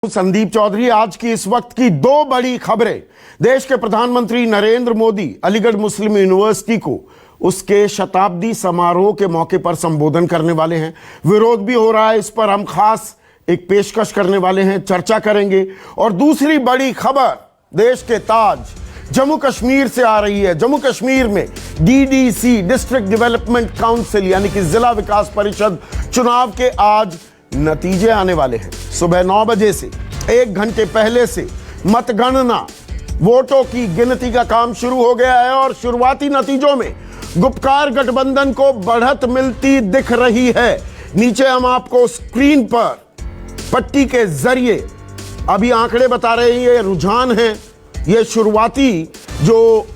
संदीप चौधरी, आज की इस वक्त की दो बड़ी खबरें। देश के प्रधानमंत्री नरेंद्र मोदी अलीगढ़ मुस्लिम यूनिवर्सिटी को उसके शताब्दी समारोह के मौके पर संबोधन करने वाले हैं। विरोध भी हो रहा है, इस पर हम खास एक पेशकश करने वाले हैं, चर्चा करेंगे। और दूसरी बड़ी खबर देश के ताज जम्मू कश्मीर से आ रही है। जम्मू कश्मीर में डीडीसी डिस्ट्रिक्ट डेवलपमेंट काउंसिल यानी कि जिला विकास परिषद चुनाव के आज नतीजे आने वाले हैं। सुबह 9 बजे से 1 घंटे पहले से मतगणना, वोटों की गिनती का काम शुरू हो गया है और शुरुआती नतीजों में गुपकार गठबंधन को बढ़त मिलती दिख रही है। नीचे हम आपको स्क्रीन पर पट्टी के जरिए अभी आंकड़े बता रहे हैं, ये रुझान है, ये शुरुआती जो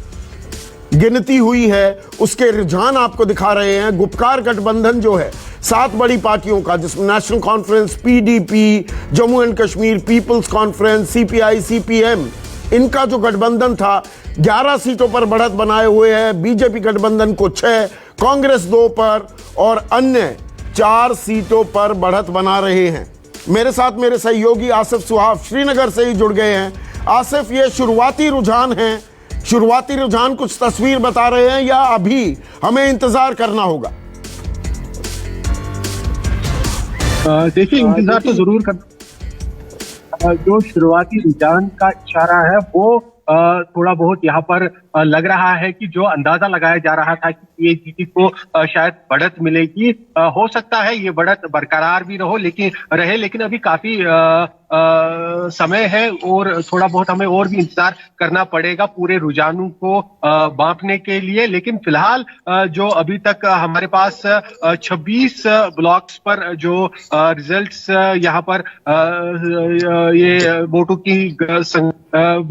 गिनती हुई है उसके रुझान आपको दिखा रहे हैं। गुपकार गठबंधन जो है 7 बड़ी पार्टियों का, जिसमें National Conference, PDP, Jammu and Kashmir People's Conference, CPI, CPM, इनका जो गठबंधन था 11 सीटों पर बढ़त बनाए हुए है। बीजेपी गठबंधन को 6, कांग्रेस 2 पर और अन्य 4 सीटों पर बढ़त बना रहे हैं। मेरे साथ मेरे सहयोगी आसिफ सुहाब श्रीनगर से ही जुड़ गए हैं। आसिफ, ये शुरुआती रुझान है, शुरुआती रुझान कुछ तस्वीर बता रहे हैं या अभी हमें इंतजार करना होगा? देखिए, इंतजार तो जरूर करना। जो शुरुआती रुझान का इशारा है वो थोड़ा बहुत यहाँ पर लग रहा है कि जो अंदाजा लगाया जा रहा था कि पीएचडी को शायद बढ़त मिलेगी, हो सकता है ये बढ़त बरकरार भी रहे, लेकिन अभी काफी समय है और थोड़ा बहुत हमें और भी इंतजार करना पड़ेगा पूरे रुझानों को बांटने के लिए। लेकिन फिलहाल जो अभी तक हमारे पास 26 ब्लॉक्स पर जो रिजल्ट्स यहाँ पर ये वोटों की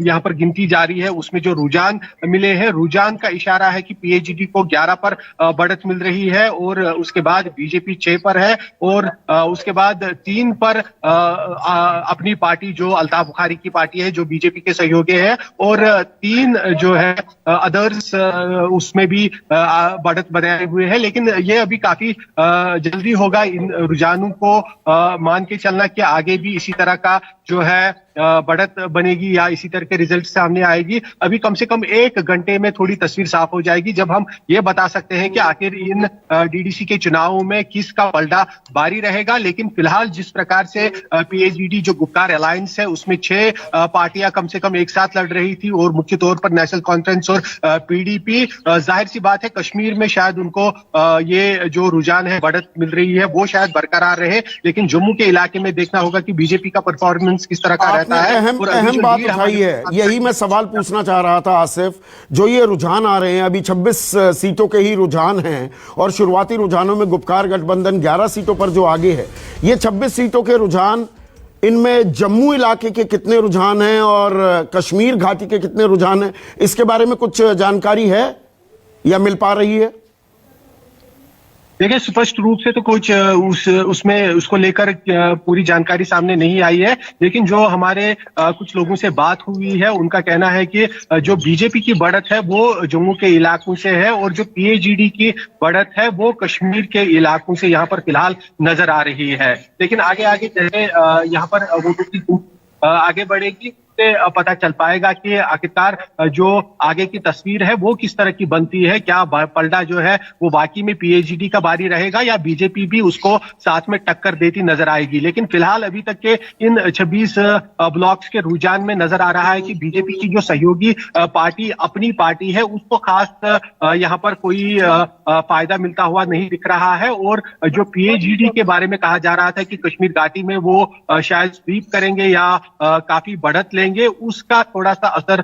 यहाँ पर गिनती जारी है, उसमें जो रुझान मिले हैं, रुझान का इशारा है कि पीएचडी को 11 पर बढ़त मिल रही है और उसके बाद बीजेपी 6 पर है और उसके बाद 3 पर अपनी पार्टी जो अल्ताफ बुखारी की पार्टी है जो बीजेपी के सहयोगी है और 3 जो है अदर्स उसमें भी बढ़त बनाए हुए हैं। लेकिन ये अभी काफी जल्दी होगा इन रुझानों को मान के चलना कि आगे भी इसी तरह का जो है बढ़त बनेगी या इसी तरह के रिजल्ट सामने आएगी। अभी कम से कम 1 घंटे में थोड़ी तस्वीर साफ हो जाएगी जब हम ये बता सकते हैं कि आखिर इन डीडीसी के चुनावों में किसका पलड़ा भारी रहेगा। लेकिन फिलहाल जिस प्रकार से पीएचडी जो गुपकार अलायंस है उसमें 6 पार्टियां कम से कम एक साथ लड़ रही थी और मुख्य तौर पर नेशनल कॉन्फ्रेंस और पीडीपी, जाहिर सी बात है कश्मीर में शायद उनको ये जो रुझान है बढ़त मिल रही है वो शायद बरकरार रहे। लेकिन जम्मू के इलाके में देखना होगा कि बीजेपी का परफॉर्मेंस किस तरह का रहता है। अहम बात उठाई है, यही मैं सवाल पूछना चाह रहा था आसिफ। जो ये रुझान आ रहे हैं, अभी 26 सीटों के ही रुझान हैं और शुरुआती रुझानों में गुपकार गठबंधन 11 सीटों पर जो आगे है, ये 26 सीटों के रुझान, इनमें जम्मू इलाके के कितने रुझान हैं और कश्मीर घाटी के कितने रुझान हैं, इसके बारे में कुछ जानकारी है या मिल पा रही है? देखिए, स्पष्ट रूप से तो कुछ उसमें उसको लेकर पूरी जानकारी सामने नहीं आई है। लेकिन जो हमारे कुछ लोगों से बात हुई है उनका कहना है कि जो बीजेपी की बढ़त है वो जम्मू के इलाकों से है और जो पीएचडी की बढ़त है वो कश्मीर के इलाकों से यहाँ पर फिलहाल नजर आ रही है। लेकिन आगे आगे जैसे यहाँ पर वोटों की आगे बढ़ेगी से पता चल पाएगा कि आखिरकार जो आगे की तस्वीर है वो किस तरह की बनती है। क्या पलड़ा जो है वो वाकई में पीएचडी का बारी रहेगा या बीजेपी भी उसको साथ में टक्कर देती नजर आएगी। लेकिन फिलहाल अभी तक के इन 26 ब्लॉक्स के रुझान में नजर आ रहा है कि बीजेपी की जो सहयोगी पार्टी अपनी पार्टी है उसको खास यहाँ पर कोई फायदा मिलता हुआ नहीं दिख रहा है। और जो पीएचडी के बारे में कहा जा रहा था कि कश्मीर घाटी में वो शायद स्वीप करेंगे या काफी बढ़त लेंगे, उसका थोड़ा सा असर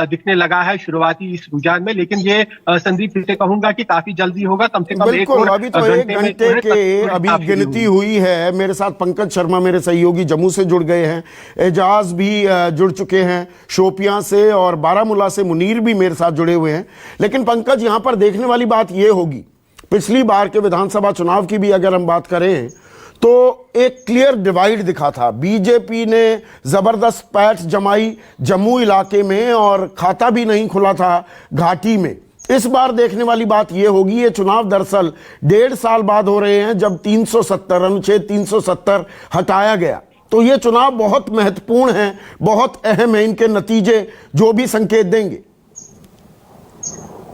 दिखने लगा है शुरुआती इस रुझान में। लेकिन ये संदीप फिर से कहूंगा कि काफी जल्दी होगा, कम से कम एक और अभी तो 1 घंटे के अभी गिनती हुई है। मेरे साथ पंकज शर्मा मेरे सहयोगी जम्मू से जुड़ गए हैं, एजाज भी जुड़ चुके हैं शोपियां से और बारामूला से मुनीर भी मेरे साथ जुड़े हुए हैं। लेकिन पंकज, यहां पर देखने वाली बात यह होगी, पिछली बार के विधानसभा चुनाव की भी अगर हम बात करें तो एक क्लियर डिवाइड दिखा था। बीजेपी ने जबरदस्त पैठ जमाई जम्मू इलाके में और खाता भी नहीं खुला था घाटी में। इस बार देखने वाली बात यह होगी, ये चुनाव दरअसल 1.5 साल बाद हो रहे हैं जब 370 अनुच्छेद 370 हटाया गया। तो ये चुनाव बहुत महत्वपूर्ण है, बहुत अहम है, इनके नतीजे जो भी संकेत देंगे।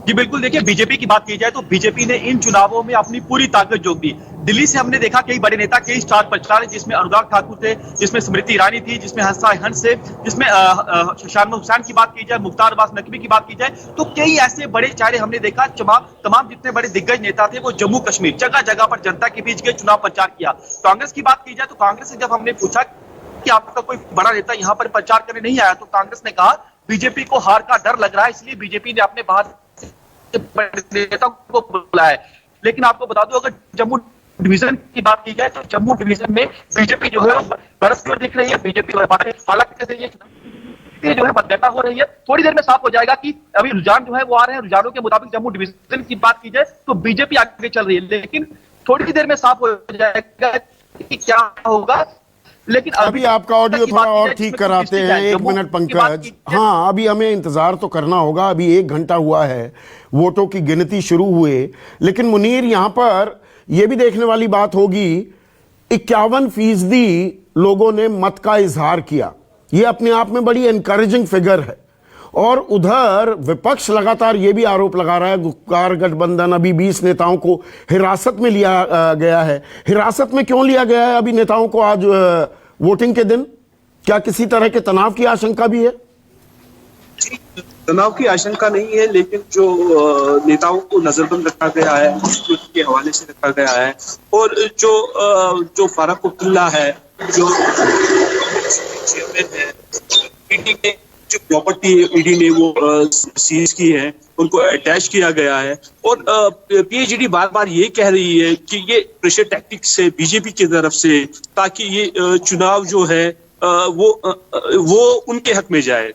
जी बिल्कुल, देखिए बीजेपी की बात की जाए तो बीजेपी ने इन चुनावों में अपनी पूरी ताकत झोंक दी। दिल्ली से हमने देखा कई बड़े नेता, कई स्टार प्रचारक, जिसमें अनुराग ठाकुर थे, जिसमें स्मृति ईरानी थी, जिसमें हंस थे, जिसमें शान हुसैन की बात की जाए, मुख्तार अब्बास नकवी की बात की जाए, तो कई ऐसे बड़े चेहरे हमने देखा। तमाम जितने बड़े दिग्गज नेता थे वो जम्मू कश्मीर जगह जगह पर जनता के बीच गए, चुनाव प्रचार किया। कांग्रेस की बात की जाए तो कांग्रेस से जब हमने पूछा कि आपका कोई बड़ा नेता यहाँ पर प्रचार करने नहीं आया, तो कांग्रेस ने कहा बीजेपी को हार का डर लग रहा है, इसलिए बीजेपी ने अपने बाहर नेता को बुलाया है। लेकिन आपको बता दूं, अगर जम्मू डिवीजन की बात की जाए तो जम्मू डिवीजन में बीजेपी जो है बरसती हुई दिख रही है। बीजेपी हालांकि ये जो है मतगणना हो रही है, थोड़ी देर में साफ हो जाएगा कि अभी रुझान जो है वो आ रहे हैं। रुझानों के मुताबिक जम्मू डिवीजन की बात की जाए तो बीजेपी आगे चल रही है, लेकिन थोड़ी देर में साफ हो जाएगा कि क्या होगा। लेकिन अभी आपका ऑडियो थोड़ा और ठीक कराते हैं, 1 मिनट पंकज। हाँ, अभी हमें इंतजार तो करना होगा, अभी 1 घंटा हुआ है वोटों की गिनती शुरू हुए। लेकिन मुनीर, यहां पर यह भी देखने वाली बात होगी, 51% लोगों ने मत का इजहार किया। यह अपने आप में बड़ी एनकरेजिंग फिगर है। और उधर विपक्ष लगातार यह भी आरोप लगा रहा है, गुप्कार गठबंधन अभी 20 नेताओं को हिरासत में लिया गया है। हिरासत में क्यों लिया गया है अभी नेताओं को आज वोटिंग के दिन? क्या किसी तरह के तनाव की आशंका भी है? तनाव की आशंका नहीं है, लेकिन जो नेताओं को नजरबंद रखा गया है उसके हवाले से रखा गया है। और जो फारूक अब्दुल्ला है, जो चेयरमैन है, ईडी ने जो प्रॉपर्टी ईडी ने वो सीज की है, उनको अटैच किया गया है। और पीएचडी बार बार ये कह रही है कि ये प्रेशर टैक्टिक्स है बीजेपी की तरफ से, ताकि ये चुनाव जो है वो उनके हक में जाए।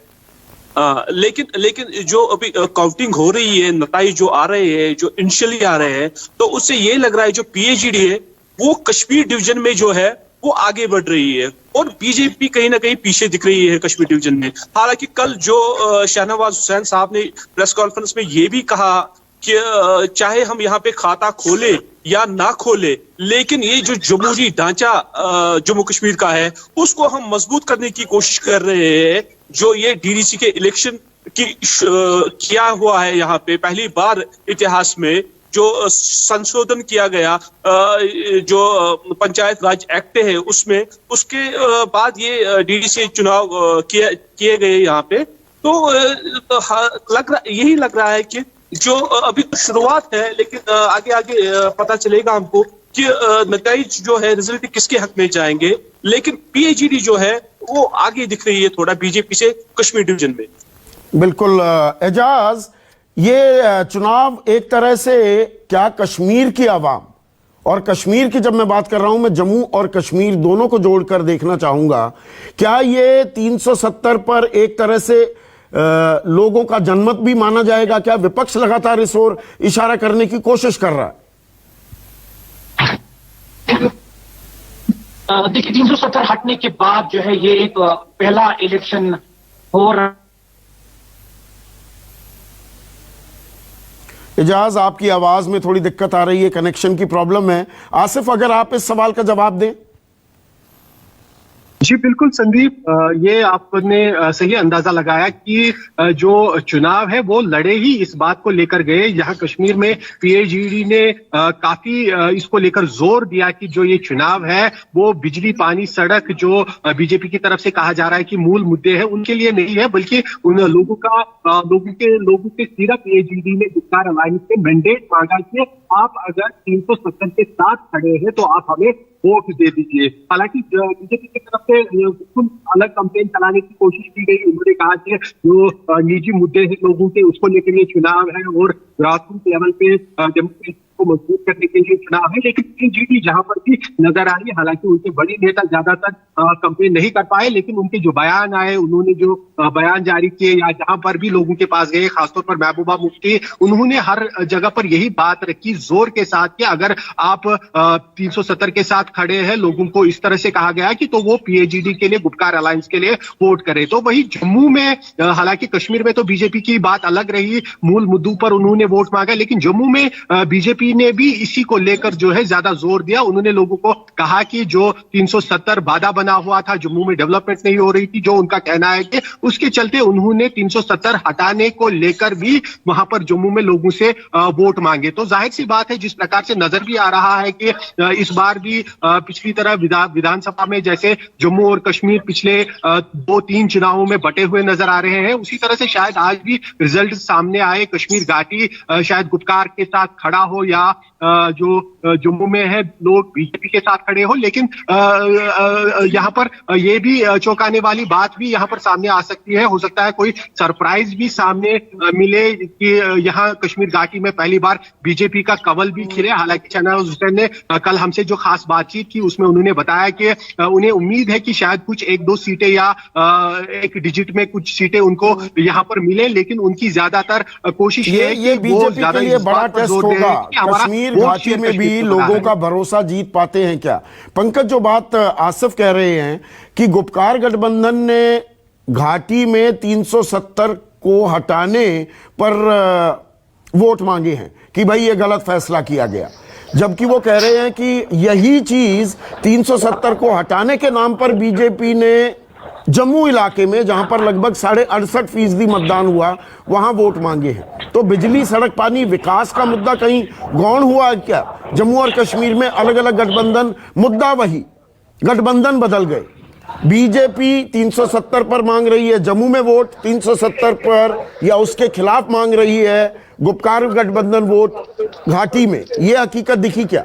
लेकिन जो अभी काउंटिंग हो रही है, नताइज जो आ रहे हैं, जो इनिशियली आ रहे हैं, तो उससे ये लग रहा है जो पीएचडी है वो कश्मीर डिवीजन में जो है वो आगे बढ़ रही है और बीजेपी कहीं ना कहीं पीछे दिख रही है कश्मीर डिवीजन में। हालांकि कल जो शाहनवाज हुसैन साहब ने प्रेस कॉन्फ्रेंस में ये भी कहा कि चाहे हम यहाँ पे खाता खोले या ना खोले, लेकिन ये जो जमहूरी ढांचा जम्मू कश्मीर का है उसको हम मजबूत करने की कोशिश कर रहे हैं। जो ये डीडीसी के इलेक्शन की किया हुआ है, यहाँ पे पहली बार इतिहास में जो संशोधन किया गया, जो पंचायत राज एक्ट है उसमें, उसके बाद ये डीडीसी चुनाव किए गए यहाँ पे। तो यही लग रहा है कि जो अभी शुरुआत है, लेकिन आगे आगे पता चलेगा हमको कि नतीजे जो है रिजल्ट किसके हक में जाएंगे। लेकिन पीएचडी जो है वो आगे दिख रही है थोड़ा बीजेपी से कश्मीर डिवीजन में। बिल्कुल एजाज, ये चुनाव एक तरह से क्या कश्मीर की आवाम, और कश्मीर की जब मैं बात कर रहा हूं, मैं जम्मू और कश्मीर दोनों को जोड़कर देखना चाहूंगा, क्या ये 370 पर एक तरह से लोगों का जनमत भी माना जाएगा? क्या विपक्ष लगातार इस ओर इशारा करने की कोशिश कर रहा है? देखिए, 370 हटने के बाद जो है ये एक पहला इलेक्शन हो रहा। इजाज, आपकी आवाज में थोड़ी दिक्कत आ रही है, कनेक्शन की प्रॉब्लम है। आसिफ, अगर आप इस सवाल का जवाब दें। जी बिल्कुल संदीप, ये आपने सही अंदाजा लगाया कि जो चुनाव है वो लड़े ही इस बात को लेकर गए। यहाँ कश्मीर में पीएचडी ने काफी इसको लेकर जोर दिया कि जो ये चुनाव है वो बिजली, पानी, सड़क, जो बीजेपी की तरफ से कहा जा रहा है कि मूल मुद्दे हैं, उनके लिए नहीं है, बल्कि उन लोगों के सिर्फ पीएचडी ने गुप्कार अलायंस से मैंडेट मांगा कि आप अगर 370 के साथ खड़े हैं तो आप हमें वोट दे दीजिए। हालांकि बीजेपी की तरफ से बिल्कुल अलग कैंपेन चलाने की कोशिश की गई। उन्होंने कहा कि जो निजी मुद्दे हैं लोगों के, उसको लेकर ये चुनाव है और ग्रासरूट लेवल पे डेमोक्रेसी को मजबूत करने के लिए चुनाव है। लेकिन पीएचडी जहां पर भी नजर आई, हालांकि उनके बड़े नेता ज्यादातर कैंपेन नहीं कर पाए, लेकिन उनके जो बयान आए, उन्होंने जो बयान जारी किए या जहां पर भी लोगों के पास गए, खासतौर पर महबूबा मुफ्ती, उन्होंने हर जगह पर यही बात रखी जोर के साथ कि अगर आप 370 के साथ खड़े हैं, लोगों को इस तरह से कहा गया कि तो वो पीएचडी के लिए, गुप्कार अलायंस के लिए वोट करे। तो वही जम्मू में, हालांकि कश्मीर में तो बीजेपी की बात अलग रही, मूल मुद्दों पर उन्होंने वोट मांगा, लेकिन जम्मू में बीजेपी बीजेपी ने भी इसी को लेकर जो है ज्यादा जोर दिया। उन्होंने लोगों को कहा कि जो 370 वादा बना हुआ था, जम्मू में डेवलपमेंट नहीं हो रही थी, जो उनका कहना है कि उसके चलते उन्होंने 370 हटाने को लेकर भी वहां पर जम्मू में लोगों से वोट मांगे। तो जाहिर सी बात है, जिस प्रकार से नजर भी आ रहा है कि इस बार भी पिछली तरह विधानसभा में जैसे जम्मू और कश्मीर पिछले 2-3 चुनावों में बटे हुए नजर आ रहे हैं, उसी तरह से शायद आज भी रिजल्ट सामने आए, कश्मीर घाटी शायद गुपकार के साथ खड़ा हो या जो जम्मू में है लोग बीजेपी के साथ खड़े हो। लेकिन यहाँ पर ये भी चौंकाने वाली बात भी यहाँ पर सामने आ सकती है। हो सकता है कोई सरप्राइज भी सामने मिले कि यहाँ कश्मीर घाटी में पहली बार बीजेपी का कवल भी खिले। हालांकि शहनवाज हुसैन ने कल हमसे जो खास बातचीत की उसमें उन्होंने बताया कि उन्हें उम्मीद है कि शायद कुछ 1-2 सीटें या एक डिजिट में कुछ सीटें उनको यहाँ पर मिले, लेकिन उनकी ज्यादातर कोशिश ये बीजेपी के लिए बड़ा टेस्ट होगा। कश्मीर घाटी में भी लोगों का भरोसा जीत पाते हैं क्या? पंकज, जो बात आसिफ कह रहे हैं कि गुपकार गठबंधन ने घाटी में 370 को हटाने पर वोट मांगे हैं कि भाई ये गलत फैसला किया गया, जबकि वो कह रहे हैं कि यही चीज 370 को हटाने के नाम पर बीजेपी ने जम्मू इलाके में, जहां पर लगभग 68.5% मतदान हुआ, वहां वोट मांगे हैं। तो बिजली, सड़क, पानी, विकास का मुद्दा कहीं गौण हुआ है क्या? जम्मू और कश्मीर में अलग अलग गठबंधन, मुद्दा वही, गठबंधन बदल गए। बीजेपी 370 पर मांग रही है जम्मू में वोट, 370 पर या उसके खिलाफ मांग रही है गुपकार गठबंधन वोट घाटी में। ये हकीकत दिखी क्या?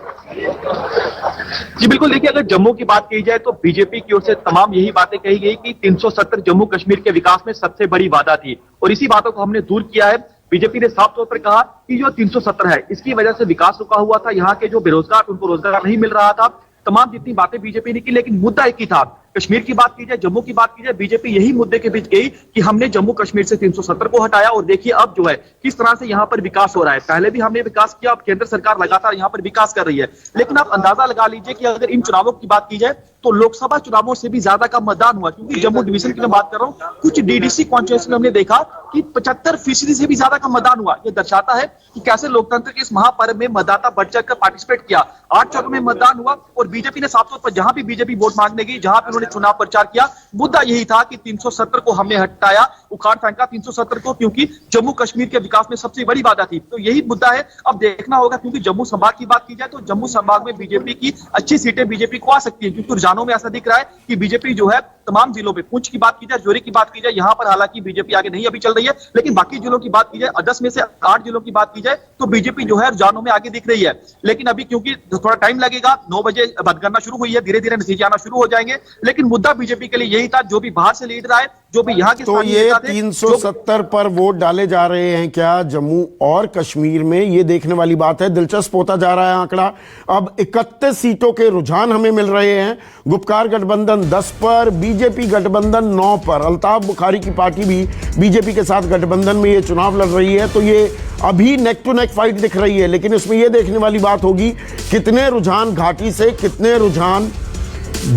जी बिल्कुल, देखिए अगर जम्मू की बात की जाए तो बीजेपी की ओर से तमाम यही बातें कही गई कि 370 जम्मू कश्मीर के विकास में सबसे बड़ी वादा थी और इसी बातों को हमने दूर किया है। बीजेपी ने साफ तौर पर कहा कि जो 370 है इसकी वजह से विकास रुका हुआ था, यहाँ के जो बेरोजगार उनको रोजगार नहीं मिल रहा था, तमाम जितनी बातें बीजेपी ने की, लेकिन मुद्दा एक ही था। कश्मीर की बात की जाए, जम्मू की बात की जाए, बीजेपी यही मुद्दे के बीच गई कि हमने जम्मू कश्मीर से 370 को हटाया और देखिए अब जो है किस तरह से यहाँ पर विकास हो रहा है। पहले भी हमने विकास किया, अब केंद्र सरकार लगातार यहाँ पर विकास कर रही है। लेकिन आप अंदाजा लगा लीजिए कि अगर इन चुनावों की बात की जाए तो लोकसभा चुनावों से भी ज्यादा का मतदान हुआ, क्योंकि जम्मू डिवीजन की मैं बात कर रहा हूँ, कुछ डीडीसी कॉन्स्टिट्यूएंसी में हमने देखा कि 75% से भी ज्यादा का मतदान हुआ। यह दर्शाता है कि कैसे लोकतंत्र के इस महापर्व में मतदाता बढ़ चढ़कर पार्टिसिपेट किया। 8 चौक में मतदान हुआ और बीजेपी ने साफ तौर पर जहां भी बीजेपी वोट मांगने गई, जहां भी उन्होंने चुनाव प्रचार किया, मुद्दा यही था कि 370 को हमने हटाया, उखाड़ फेंका 370 को, क्योंकि जम्मू कश्मीर के विकास में सबसे बड़ी बाधा थी। तो यही मुद्दा है। अब देखना होगा, क्योंकि जम्मू संभाग की बात की जाए तो जम्मू संभाग में बीजेपी की अच्छी सीटें बीजेपी को आ सकती है, क्योंकि रुझानों में ऐसा दिख रहा है कि बीजेपी जो है तमाम जिलों में, पुंछ की बात की जाए, जोरी की बात की जाए, यहां पर हालांकि बीजेपी आगे नहीं अभी चल रही है, लेकिन बाकी जिलों की बात की जाए, 10 में से 8 जिलों की बात की जाए तो बीजेपी जो है रुझानों में आगे दिख रही है। लेकिन अभी क्योंकि थोड़ा टाइम लगेगा, 9 बजे मतगणना शुरू हुई है, धीरे धीरे नतीजे आना शुरू हो जाएंगे, लेकिन मुद्दा बीजेपी के लिए यही था, जो भी बाहर से लीड रहा है, जो भी यहाँ के तो ये 370 पर वोट डाले जा रहे हैं क्या जम्मू और कश्मीर में? ये देखने वाली बात है। दिलचस्प होता जा रहा है आंकड़ा। अब 31 सीटों के रुझान हमें मिल रहे हैं। गुपकार गठबंधन 10 पर, बीजेपी गठबंधन 9 पर। अल्ताफ बुखारी की पार्टी भी बीजेपी के साथ गठबंधन में ये चुनाव लड़ रही है, तो ये अभी नेक टू नेक फाइट दिख रही है। लेकिन इसमें यह देखने वाली बात होगी कितने रुझान घाटी से, कितने रुझान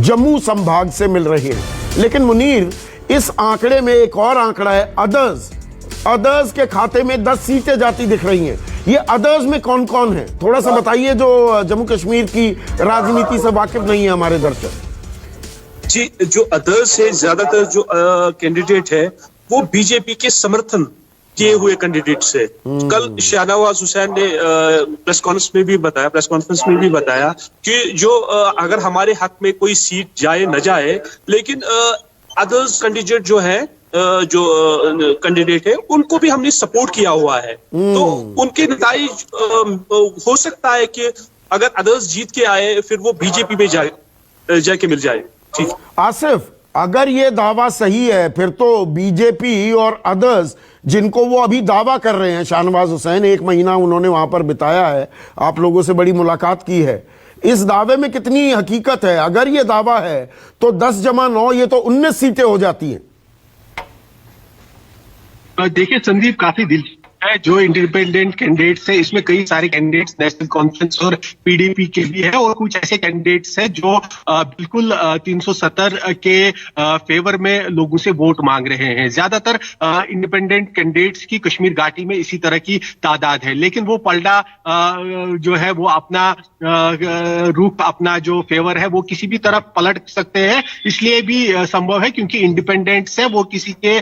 जम्मू संभाग से मिल रहे हैं। लेकिन मुनीर, इस आंकड़े में एक और आंकड़ा है, अदर्स के खाते में 10 सीटें जाती दिख रही हैं। ये अदर्स में कौन कौन है, थोड़ा सा बताइए, जो जम्मू कश्मीर की राजनीति से वाकिफ नहीं है हमारे दर्शक। जी, जो अदर्स है, ज्यादातर जो कैंडिडेट है वो बीजेपी के समर्थन किए हुए कैंडिडेट्स है। कल शहनवाज हुसैन ने प्रेस कॉन्फ्रेंस में भी बताया कि जो अगर हमारे हक में कोई सीट जाए न जाए, लेकिन अदर्स कैंडिडेट जो है, जो कैंडिडेट है, उनको भी हमने सपोर्ट किया हुआ है। तो उनके नतीजे हो सकता है कि अगर अदर्स जीत के आए फिर वो बीजेपी में जाके मिल जाए। ठीक आसिफ, अगर ये दावा सही है फिर तो बीजेपी और अदर्स, जिनको वो अभी दावा कर रहे हैं, शहनवाज हुसैन 1 महीना उन्होंने वहां पर बिताया है, आप लोगों से बड़ी मुलाकात की है, इस दावे में कितनी हकीकत है? अगर ये दावा है तो 10 जमा 9 ये तो 19 सीटें हो जाती हैं। देखिए संदीप, काफी दिलचस्प है जो इंडिपेंडेंट कैंडिडेट्स है, इसमें कई सारे कैंडिडेट्स नेशनल कॉन्फ्रेंस और पीडीपी के भी है, और कुछ ऐसे कैंडिडेट्स हैं जो बिल्कुल 370 के फेवर में लोगों से वोट मांग रहे हैं। ज्यादातर इंडिपेंडेंट कैंडिडेट्स की कश्मीर घाटी में इसी तरह की तादाद है, लेकिन वो पलड़ा जो है वो अपना रुख, अपना जो फेवर है वो किसी भी तरफ पलट सकते हैं। इसलिए भी संभव है क्योंकि इंडिपेंडेंट्स है, वो किसी के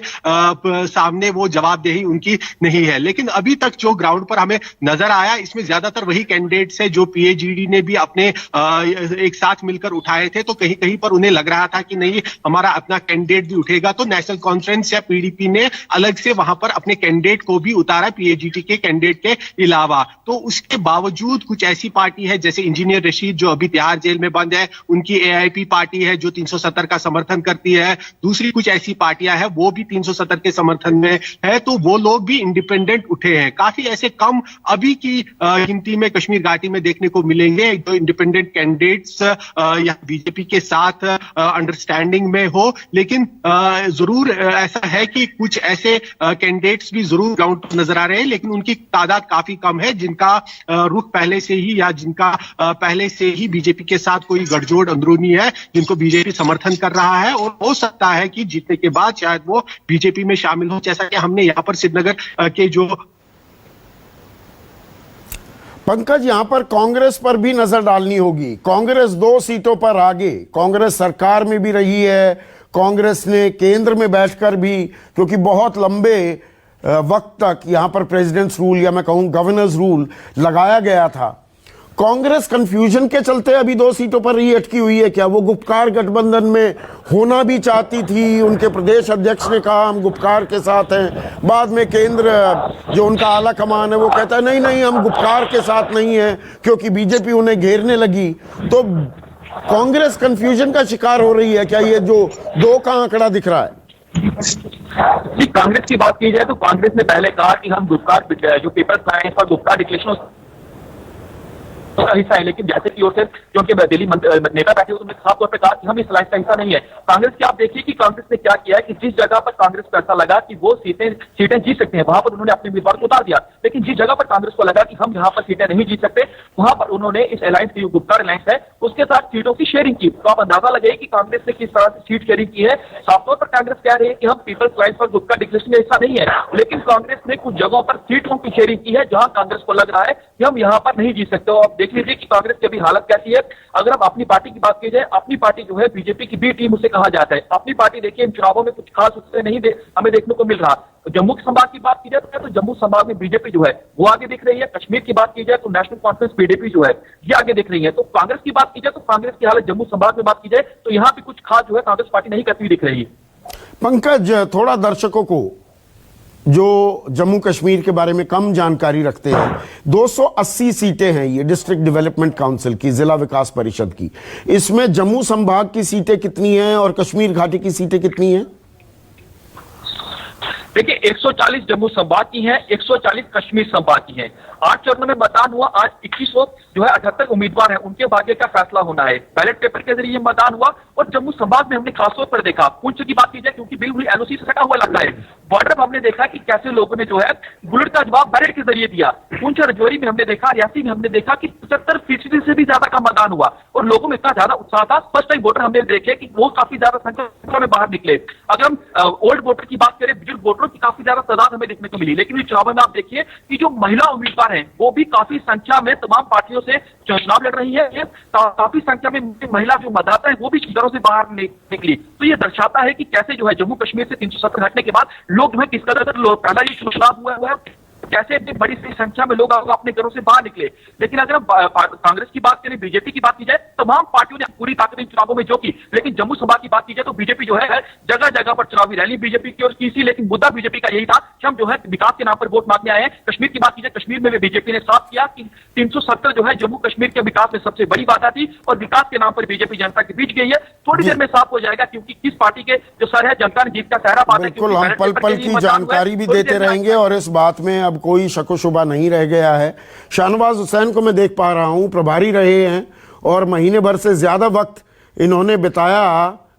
सामने वो जवाबदेही उनकी नहीं है। लेकिन अभी तक जो ग्राउंड पर हमें नजर आया, इसमें ज्यादातर वही कैंडिडेट्स है जो पीएजीडी ने भी अपने एक साथ मिलकर उठाए थे। तो कहीं कहीं पर उन्हें लग रहा था कि नहीं, हमारा अपना कैंडिडेट भी उठेगा, तो नेशनल कॉन्फ्रेंस या पीडीपी ने अलग से वहां पर अपने कैंडिडेट को भी उतारा पीएजीडी के कैंडिडेट के अलावा। तो उसके बावजूद कुछ ऐसी पार्टी है जैसे इंजीनियर रशीद जो अभी तिहाड़ जेल में बंद है, उनकी एआईपी पार्टी है जो 370 का समर्थन करती है। दूसरी कुछ ऐसी पार्टियां हैं वो भी 370 के समर्थन में है, तो वो लोग भी इंडिपेंडेंट उठे हैं। काफी ऐसे कम अभी की गिनती में कश्मीर घाटी में देखने को मिलेंगे जो इंडिपेंडेंट कैंडिडेट्स या बीजेपी के साथ अंडरस्टैंडिंग में हो। लेकिन जरूर ऐसा है कि कुछ ऐसे कैंडिडेट्स भी जरूर ग्राउंड पर नजर आ रहे हैं, लेकिन उनकी तादाद काफी कम है जिनका रुख पहले से ही या जिनका पहले से ही बीजेपी के साथ कोई गठजोड़ अंदरूनी है, जिनको बीजेपी समर्थन कर रहा है, और हो सकता है कि जीतने के बाद शायद वो बीजेपी में शामिल हो, जैसा कि हमने यहां पर श्रीनगर के जो पंकज, यहां पर कांग्रेस पर भी नजर डालनी होगी। कांग्रेस 2 सीटों पर आगे, कांग्रेस सरकार में भी रही है, कांग्रेस ने केंद्र में बैठकर भी, क्योंकि बहुत लंबे वक्त तक यहां पर प्रेसिडेंट्स रूल या मैं कहूं गवर्नर्स रूल लगाया गया था। कांग्रेस कंफ्यूजन के चलते अभी 2 सीटों पर ही अटकी हुई है क्या? वो गुपकार गठबंधन में होना भी चाहती थी, उनके प्रदेश अध्यक्ष ने कहा हम गुपकार के साथ हैं, बाद में केंद्र जो उनका आला कमान है वो कहता है नहीं नहीं हम गुपकार के साथ नहीं हैं, क्योंकि बीजेपी उन्हें घेरने लगी। तो कांग्रेस कंफ्यूजन का शिकार हो रही है क्या? ये जो 2 का आंकड़ा दिख रहा है। जी, कांग्रेस की बात की जाए तो कांग्रेस ने पहले कहा कि हम गुपकार जो पेपर साइंस और गुपकार डिक्लेरेशन का हिस्सा है, लेकिन जैसे की ओर से जो उनके दिल्ली नेता बैठे उन्होंने साफ तौर पर कहा कि हम इस अलायंस का हिस्सा नहीं है। कांग्रेस की आप देखिए कि कांग्रेस ने क्या किया है कि जिस जगह पर कांग्रेस को ऐसा लगा कि वो सीटें जीत सकते हैं, वहां पर उन्होंने अपने उम्मीदवार को उतार दिया। लेकिन जिस जगह पर कांग्रेस को लगा कि हम यहाँ पर सीटें नहीं जीत सकते, वहां पर उन्होंने इस अलायंस की जो गुप्कार अलायंस है उसके साथ सीटों की शेयरिंग की। तो आप अंदाजा लगाइए कि कांग्रेस ने किस तरह से सीट शेयरिंग की है। साफ तौर पर कांग्रेस कह रही है कि हम पीपल्स अलायंस पर गुप्कार डिक्लेरेशन का हिस्सा नहीं है, लेकिन कांग्रेस ने कुछ जगहों पर सीटों की शेयरिंग की है जहां कांग्रेस को लग रहा है कि हम यहाँ पर नहीं जीत सकते। और आप देख लीजिए कि कांग्रेस की अभी हालत कैसी है। अगर आप अपनी पार्टी की बात की जाए, अपनी पार्टी जो है बीजेपी की बी टीम उसे कहा जाता है। अपनी पार्टी देखिए इन चुनावों में कुछ खास उससे नहीं हमें देखने को मिल रहा। जम्मू संभाग की बात की जाए तो जम्मू संभाग में बीजेपी जो है वो आगे दिख रही है। कश्मीर की बात की जाए तो नेशनल कॉन्फ्रेंस पीडीपी जो है ये आगे दिख रही है। तो कांग्रेस की बात की जाए तो कांग्रेस की हालत जम्मू संभाग में बात की जाए तो यहाँ पे कुछ खास जो है कांग्रेस पार्टी नहीं करती दिख रही है। पंकज, थोड़ा दर्शकों को जो जम्मू कश्मीर के बारे में कम जानकारी रखते हैं, 280 सीटें हैं ये डिस्ट्रिक्ट डेवलपमेंट काउंसिल की, जिला विकास परिषद की। इसमें जम्मू संभाग की सीटें कितनी हैं और कश्मीर घाटी की सीटें कितनी हैं? देखिए 140 जम्मू संभाग की है, 140 कश्मीर संभाग की है। 8 चरणों में मतदान हुआ। आज 2100 जो है 78 उम्मीदवार हैं, उनके भाग्य का फैसला होना है। बैलेट पेपर के जरिए मतदान हुआ। और जम्मू संभाग में हमने खासतौर पर देखा, पुंछ की बात की जाए क्योंकि बिल्कुल एलओसी से सटा हुआ लगता है बॉर्डर पर, हमने देखा कि कैसे लोगों ने जो है बुलेट का जवाब बैलेट के जरिए दिया। पुंछ और राजौरी में हमने देखा, रियासी में हमने देखा कि 75% से भी ज्यादा का मतदान हुआ और लोगों में इतना ज्यादा उत्साह था। फर्स्ट टाइम वोटर हमने देखे कि वो काफी ज्यादा संख्या में बाहर निकले। अगर हम ओल्ड वोटर की बात करें, बुजुर्ग वोटरों की काफी ज्यादा तादाद हमें देखने को मिली। लेकिन इस चुनाव में आप देखिए कि जो महिला उम्मीदवार हैं वो भी काफी संख्या में तमाम पार्टियों से चुनाव लड़ रही है। काफी संख्या में महिला जो मतदाता है वो भी घरों से बाहर निकली। तो ये दर्शाता है कि कैसे जो है जम्मू कश्मीर से 370 हटने के बाद लोग जो है किस कदर पहला ये चुनाव हुआ है, कैसे इतनी बड़ी संख्या में लोग अपने घरों से बाहर निकले। लेकिन अगर हम कांग्रेस की बात करें, बीजेपी की बात की जाए, तमाम पार्टियों ने पूरी ताकत इन चुनावों में जो की। लेकिन जम्मू संभाग की बात की जाए तो बीजेपी जो है जगह जगह पर चुनावी रैली बीजेपी की ओर की थी। लेकिन मुद्दा बीजेपी का यही था कि हम जो है विकास के नाम पर वोट मांगने आए हैं। कश्मीर की बात की जाए, कश्मीर में भी बीजेपी ने साफ किया कि 370 जो है जम्मू कश्मीर के विकास में सबसे बड़ी बात थी और विकास के नाम पर बीजेपी जनता के बीच गई है। थोड़ी देर में साफ हो जाएगा क्योंकि किस पार्टी के जो सर है जनता ने जीत का सहरा पाता है। बिल्कुल, हम पल पल की जानकारी भी देते रहेंगे और इस बात में अब कोई शक शुबा नहीं रह गया है। शाहनवाज हुसैन को मैं देख पा रहा हूं, प्रभारी रहे हैं और महीने भर से ज्यादा वक्त इन्होंने बिताया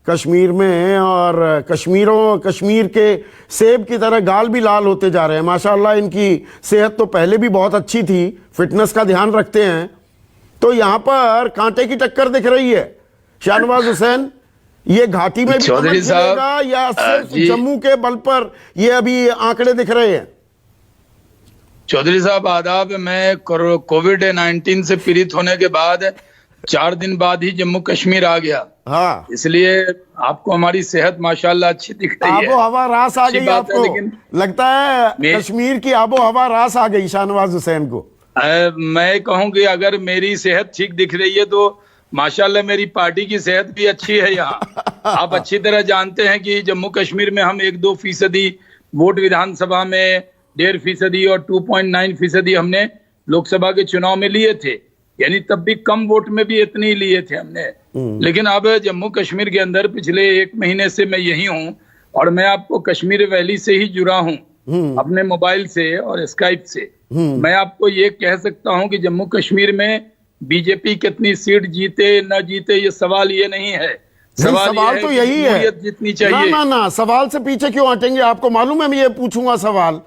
कश्मीर में, और कश्मीर के सेब की तरह गाल भी लाल होते जा रहे हैं। माशाल्लाह इनकी सेहत तो पहले भी बहुत अच्छी थी, फिटनेस का ध्यान रखते हैं, तो यहाँ पर कांटे की टक्कर दिख रही है। शाहनवाज हुसैन, ये घाटी में भी चौधरी चलेगा या सिर्फ जम्मू के बल पर ये अभी आंकड़े दिख रहे हैं? चौधरी साहब आदाब। मैं कोविड-19 से पीड़ित होने के बाद 4 दिन बाद ही जम्मू कश्मीर आ गया। हाँ, इसलिए आपको हमारी सेहत माशाल्लाह अच्छी दिख रही है। आबो हवा रास आ गई आपको, लेकिन लगता है कश्मीर की आबो हवा रास आ गई शाहनवाज हुसैन को। मैं कहूँगी अगर मेरी सेहत ठीक दिख रही है तो माशाल्लाह मेरी पार्टी की सेहत भी अच्छी है यहाँ। आप अच्छी तरह जानते हैं कि जम्मू कश्मीर में हम 1-2% वोट विधानसभा में, 1.5% और 2.9% हमने लोकसभा के चुनाव में लिए थे, यानी तब भी कम वोट में भी इतने ही लिए थे हमने। लेकिन अब जम्मू कश्मीर के अंदर पिछले 1 महीने से मैं यही हूँ और मैं आपको कश्मीर वैली से ही जुड़ा हूँ अपने मोबाइल से और स्काइप से। मैं आपको ये कह सकता हूँ कि जम्मू कश्मीर में बीजेपी कितनी सीट जीते न जीते ये सवाल ये नहीं है। सवाल तो यही है, जितनी चाहिए। ना सवाल से पीछे क्यों हटेंगे? आपको मालूम है, मैं ये पूछूंगा सवाल,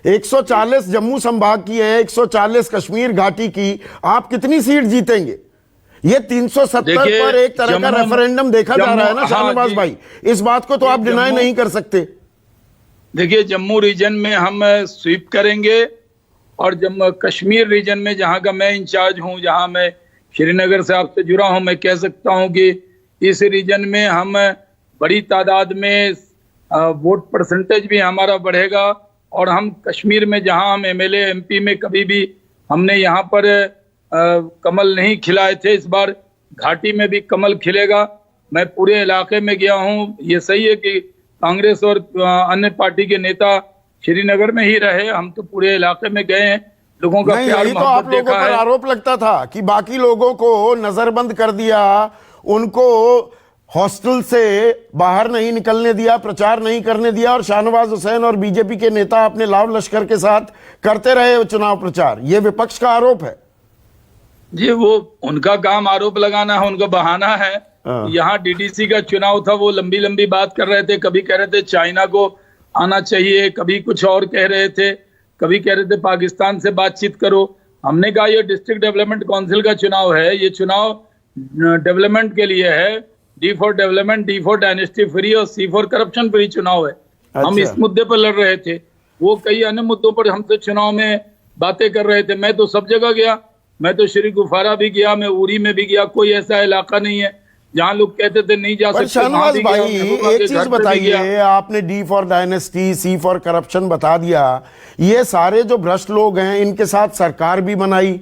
140 जम्मू संभाग की है, 140 कश्मीर घाटी की, आप कितनी सीट जीतेंगे? ये 370 पर एक तरह का रेफरेंडम देखा जा रहा है ना शाहनवाज भाई, इस बात को तो आप डिनाई नहीं कर सकते। देखिए, जम्मू रीजन में हम स्वीप करेंगे और जम्मू कश्मीर रीजन में जहां का मैं इंचार्ज हूं, जहां मैं श्रीनगर से आपसे जुड़ा हूं, मैं कह सकता हूं कि इस रीजन में हम बड़ी तादाद में वोट परसेंटेज भी हमारा बढ़ेगा और हम कश्मीर में जहां हम एमएलए एमपी में कभी भी हमने यहाँ पर कमल नहीं खिलाए थे, इस बार घाटी में भी कमल खिलेगा। मैं पूरे इलाके में गया हूँ। ये सही है कि कांग्रेस और अन्य पार्टी के नेता श्रीनगर में ही रहे, हम तो पूरे इलाके में गए हैं, लोगों का प्यार यही तो आप मोहब्बत लोगों देखा पर है। आरोप लगता था कि बाकी लोगों को नजरबंद कर दिया, उनको हॉस्टल से बाहर नहीं निकलने दिया, प्रचार नहीं करने दिया, और शाहनवाज हुसैन और बीजेपी के नेता अपने लाव लश्कर के साथ करते रहे चुनाव प्रचार। ये विपक्ष का आरोप है जी, वो उनका काम आरोप लगाना है, उनका बहाना है। यहाँ डीडीसी का चुनाव था, वो लंबी लंबी बात कर रहे थे, कभी कह रहे थे चाइना को आना चाहिए, कभी कुछ और कह रहे थे, कभी कह रहे थे पाकिस्तान से बातचीत करो। हमने कहा ये डिस्ट्रिक्ट डेवलपमेंट काउंसिल का चुनाव है, ये चुनाव डेवलपमेंट के लिए है। D for development, D for dynasty free और सी फॉर करप्शन फ्री चुनाव है। हम इस मुद्दे पर लड़ रहे थे, वो कई अन्य मुद्दों पर हमसे चुनाव में बातें कर रहे थे। मैं तो सब जगह गया, मैं तो श्री गुफारा भी गया, मैं उरी में भी गया, कोई ऐसा इलाका नहीं है जहां लोग कहते थे नहीं जा सकते। शाहनवाज भाई, एक चीज बताइए, आपने D for dynasty, C for corruption बता दिया, ये सारे जो भ्रष्ट लोग हैं इनके साथ सरकार भी बनाई,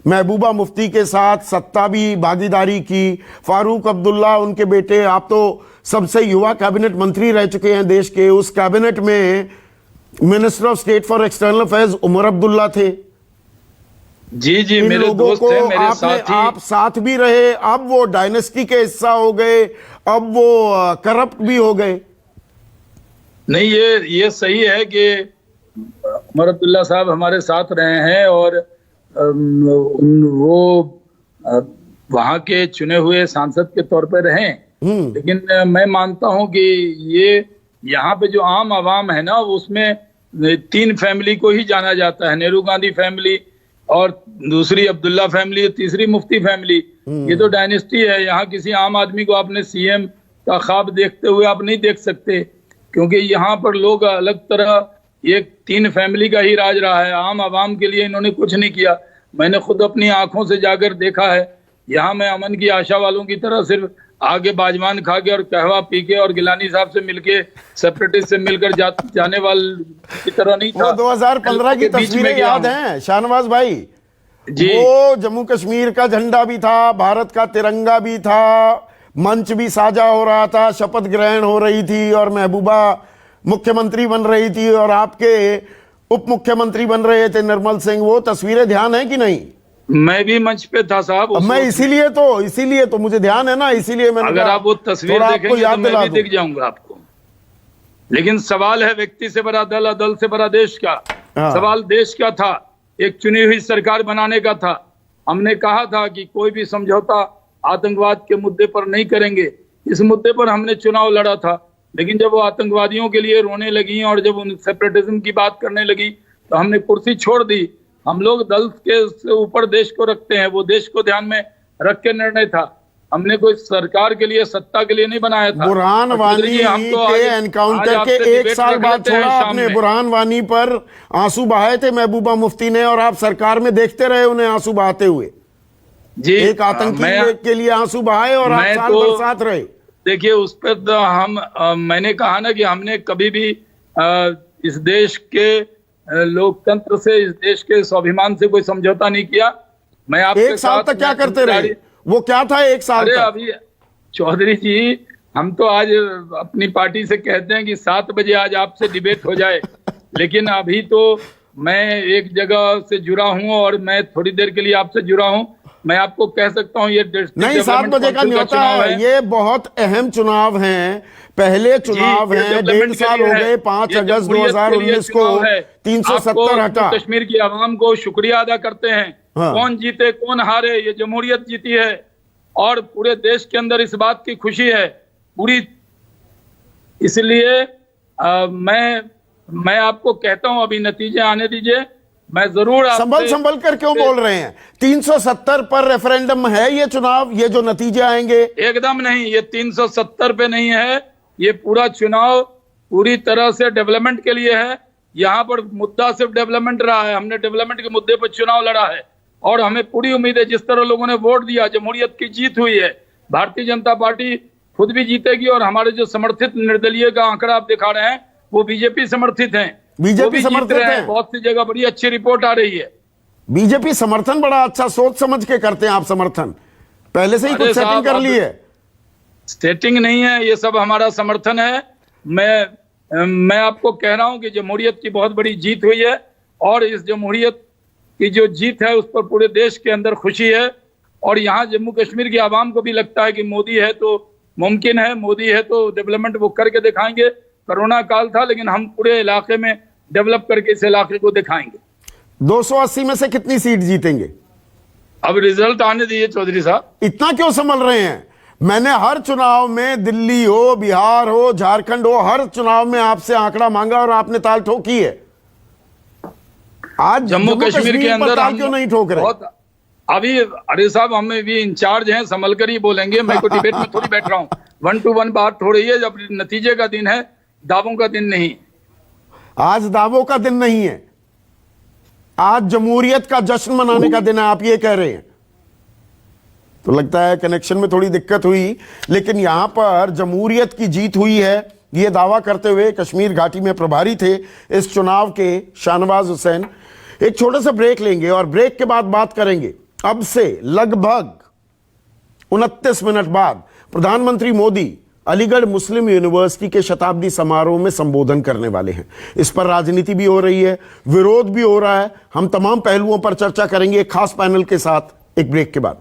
महबूबा मुफ्ती के साथ सत्ता भी भागीदारी की, फारूक अब्दुल्ला उनके बेटे, आप तो सबसे युवा कैबिनेट मंत्री रह चुके हैं देश के, उस कैबिनेट में minister of state for external affairs Omar Abdullah थे। जी मेरे दोस्त थे, मेरे साथी, आप साथ भी रहे, अब वो डायनेस्टी के हिस्सा हो गए, अब वो करप्ट भी हो गए। नहीं, ये सही है कि उमर अब्दुल्ला साहब हमारे साथ रहे हैं और वो वहां के चुने हुए सांसद के तौर पर रहे, लेकिन मैं मानता हूं कि ये यहाँ पे जो आम आवाम है ना, उसमें 3 फैमिली को ही जाना जाता है, नेहरू गांधी फैमिली और दूसरी अब्दुल्ला फैमिली, तीसरी मुफ्ती फैमिली। ये तो डायनेस्टी है। यहाँ किसी आम आदमी को आपने सीएम का ख्वाब देखते हुए आप नहीं देख सकते, क्योंकि यहाँ पर लोग अलग तरह, ये 3 फैमिली का ही राज रहा है। आम आवाम के लिए इन्होंने कुछ नहीं किया। मैंने खुद अपनी आंखों से जाकर देखा है। यहाँ मैं अमन की आशा वालों की तरह सिर्फ आगे बाजवान खा के और कहवा पी के और गिलानी साहब से मिलके, सेपरेटिस्ट से मिलकर जाने वाले की तरह नहीं था। वो 2015 की तस्वीरें याद हैं शाहनवाज भाई जी? वो जम्मू कश्मीर का झंडा भी था, भारत का तिरंगा भी था, मंच भी साझा हो रहा था, शपथ ग्रहण हो रही थी और महबूबा मुख्यमंत्री बन रही थी और आपके उप मुख्यमंत्री बन रहे थे निर्मल सिंह। वो तस्वीरें ध्यान है कि नहीं? मैं भी मंच पे था साहब। मैं इसीलिए तो मुझे ध्यान है ना, इसीलिए मैंने अगर आप वो तस्वीर देखेंगे तो मैं भी दिख जाऊंगा आपको। लेकिन सवाल है व्यक्ति से बड़ा दल, दल से बड़ा देश का। सवाल देश का था, एक चुनी हुई सरकार बनाने का था। हमने कहा था कि कोई भी समझौता आतंकवाद के मुद्दे पर नहीं करेंगे। इस मुद्दे पर हमने चुनाव लड़ा था। लेकिन जब वो आतंकवादियों के लिए रोने लगी और जब उन सेपरेटिज्म की बात करने लगी तो हमने कुर्सी छोड़ दी। हम लोग दल के से ऊपर देश को रखते हैं, वो देश को ध्यान में रख के निर्णय था। हमने कोई सरकार के लिए, सत्ता के लिए नहीं बनाया था। बुरहान वानी के एनकाउंटर के एक साल बाद छोड़ा आपने। बुरहान वानी पर आंसू बहाए थे महबूबा मुफ्ती ने और आप सरकार में देखते रहे उन्हें आंसू बहाते हुए। जी, एक आतंकी के लिए आंसू बहाए और आप साल भर साथ रहे। देखिए, उस पर तो मैंने कहा ना कि हमने कभी भी इस देश के लोकतंत्र से, इस देश के स्वाभिमान से कोई समझौता नहीं किया। मैं आपके एक साल तक क्या करते रहे? वो क्या था एक साल तक? अभी चौधरी जी, हम तो आज अपनी पार्टी से कहते हैं कि 7 बजे आज आपसे डिबेट हो जाए, लेकिन अभी तो मैं एक जगह से जुड़ा हूं और मैं थोड़ी देर के लिए आपसे जुड़ा हूं। मैं आपको कह सकता हूं ये नहीं, 7 बजे का न्योता है। ये बहुत अहम चुनाव हैं, पहले चुनाव हैं, 1.5 साल हो गए। 5 अगस्त 2019 को 370 हटा। कश्मीर की आवाम को शुक्रिया अदा करते हैं। हाँ। कौन जीते कौन हारे, ये जमहूरियत जीती है और पूरे देश के अंदर इस बात की खुशी है पूरी। इसलिए मैं आपको कहता हूं अभी नतीजे आने दीजिए, मैं जरूर संभल कर क्यों बोल रहे हैं? 370 पर रेफरेंडम है ये चुनाव, ये जो नतीजे आएंगे। एकदम नहीं, ये 370 पे नहीं है। ये पूरा चुनाव पूरी तरह से डेवलपमेंट के लिए है। यहाँ पर मुद्दा सिर्फ डेवलपमेंट रहा है। हमने डेवलपमेंट के मुद्दे पर चुनाव लड़ा है और हमें पूरी उम्मीद है जिस तरह लोगों ने वोट दिया, जमहूरियत की जीत हुई है। भारतीय जनता पार्टी खुद भी जीतेगी और हमारे जो समर्थित निर्दलीय का आंकड़ा आप दिखा रहे हैं वो बीजेपी समर्थित हैं। बीजेपी समर्थित है। बहुत सी जगह बड़ी अच्छी रिपोर्ट आ रही है। बीजेपी समर्थन बड़ा अच्छा सोच समझ के करते हैं आप समर्थन, पहले से ही कुछ सेटिंग कर ली है? सेटिंग नहीं है, ये सब हमारा समर्थन है। मैं आपको कह रहा हूं कि जमहूरियत की बहुत बड़ी जीत हुई है और इस जमहूरियत की जो जीत है उस पर पूरे देश के अंदर खुशी है। और यहाँ जम्मू कश्मीर की आवाम को भी लगता है कि मोदी है तो मुमकिन है, मोदी है तो डेवलपमेंट वो करके दिखाएंगे। कोरोना काल था लेकिन हम पूरे इलाके में डेवलप करके इस इलाके को दिखाएंगे। 280 में से कितनी सीट जीतेंगे? अब रिजल्ट आने दीजिए चौधरी साहब। इतना क्यों संभल रहे हैं? मैंने हर चुनाव में, दिल्ली हो, बिहार हो, झारखंड हो, हर चुनाव में आपसे आंकड़ा मांगा और आपने ताल ठोकी है। आज जम्मू कश्मीर के अंदर हम क्यों नहीं ठोक रहे? अभी अरे साहब, हम भी इंचार्ज हैं, संभल कर ही बोलेंगे। मैं कोई डिबेट में थोड़ी बैठ रहा हूं। 1 to 1 बात हो रही है। जब नतीजे का दिन है, दावों का दिन नहीं। आज दावों का दिन नहीं है, आज जमहूरियत का जश्न मनाने का दिन है, आप ये कह रहे हैं। तो लगता है कनेक्शन में थोड़ी दिक्कत हुई, लेकिन यहां पर जमहूरियत की जीत हुई है ये दावा करते हुए कश्मीर घाटी में प्रभारी थे इस चुनाव के शाहनवाज हुसैन। एक छोटा सा ब्रेक लेंगे और ब्रेक के बाद बात करेंगे। अब से लगभग 29 मिनट बाद प्रधानमंत्री मोदी अलीगढ़ मुस्लिम यूनिवर्सिटी के शताब्दी समारोह में संबोधन करने वाले हैं। इस पर राजनीति भी हो रही है, विरोध भी हो रहा है। हम तमाम पहलुओं पर चर्चा करेंगे एक खास पैनल के साथ, एक ब्रेक के बाद।